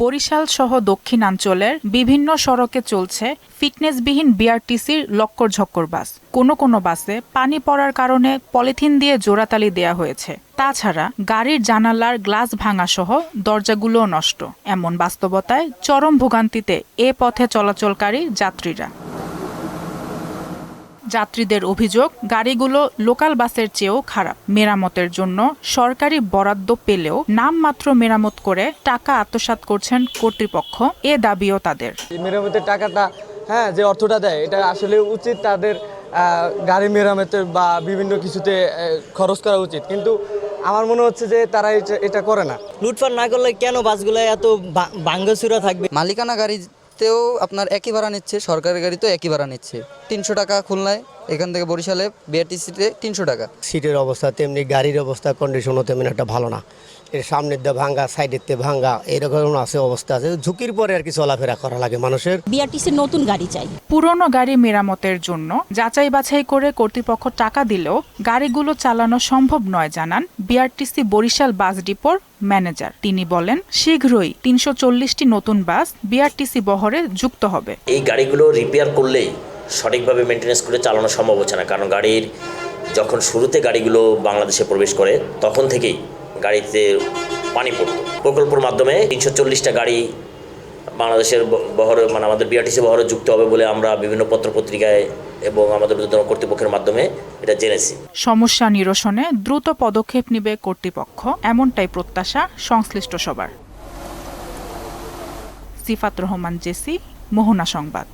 বরিশাল সহ দক্ষিণাঞ্চলের বিভিন্ন সড়কে চলছে ফিটনেসবিহীন বিআরটিসির লক্কর-ঝক্কর বাস। কোনো বাসে পানি পড়ার কারণে পলিথিন দিয়ে জোড়াতালি দেয়া হয়েছে। তাছাড়া গাড়ির জানালার গ্লাস ভাঙা সহ দরজাগুলোও নষ্ট। এমন বাস্তবতায় চরম ভোগান্তিতে এ পথে চলাচলকারী যাত্রীরা। যাত্রীদের অভিযোগ, গাড়িগুলো লোকাল বাসের চেয়েও খারাপ। মেরামতের জন্য সরকারি বরাদ্দ পেলেও নামমাত্র মেরামত করে টাকা আত্মসাৎ করছেন কর্তৃপক্ষ, এ দাবিও তাদের। মেরামতের টাকাটা যে অর্থটা দেয় এটা আসলে উচিত তাদের গাড়ি মেরামতের বা বিভিন্ন কিছুতে খরচ করা উচিত, কিন্তু আমার মনে হচ্ছে যে তারা এটা করে না। লুটপাট না করলে কেন বাসগুলো এত ভাঙ্গাচুরা থাকবে? মালিকানা গাড়িতেও আপনার একই ভাড়া নিচ্ছে, সরকারি গাড়িতেও একই ভাড়া নিচ্ছে। 300 টাকা খুলনায়, এখান থেকে বরিশালে বিআরটিসিতে 300 টাকা। সিটের অবস্থা তেমনি, গাড়ির অবস্থা কন্ডিশনও তেমনি একটা ভালো না। এর সামনের দিয়ে ভাঙ্গা, সাইডের দিয়ে ভাঙ্গা, এরকম আছে অবস্থা আছে। ঝুঁকির পরে আর কি চলাফেরা করা লাগে মানুষের। বিআরটিসির নতুন গাড়ি চাই। পুরনো গাড়ি মেরামতের জন্য যাচাই বাছাই করে কর্তৃপক্ষ টাকা দিলেও গাড়িগুলো চালানো সম্ভব নয় জানান বিআরটিসি বরিশাল বাস ডিপোর ম্যানেজার। তিনি বলেন, শীঘ্রই 340টি নতুন বাস বিআরটিসি বহরে যুক্ত হবে। এই গাড়িগুলো রিপেয়ার করলেই সঠিকভাবে মেনটেন্যান্স করে চালানো সম্ভব হচ্ছে না, কারণ গাড়ির যখন শুরুতে গাড়িগুলো বাংলাদেশে প্রবেশ করে তখন থেকেই গাড়িতে পানি পড়তো। প্রকল্পের মাধ্যমে 340টা গাড়ি বাংলাদেশের বহরে আমাদের বিআরটিসি বহরে যুক্ত হবে বলে আমরা বিভিন্ন পত্রপত্রিকায় এবং আমাদের ঊর্ধ্বতন কর্তৃপক্ষের মাধ্যমে এটা জেনেছি। সমস্যা নিরসনে দ্রুত পদক্ষেপ নেবে কর্তৃপক্ষ, এমনটাই প্রত্যাশা সংশ্লিষ্ট সবার। সিফাত রহমান, জেসি, মোহনা সংবাদ।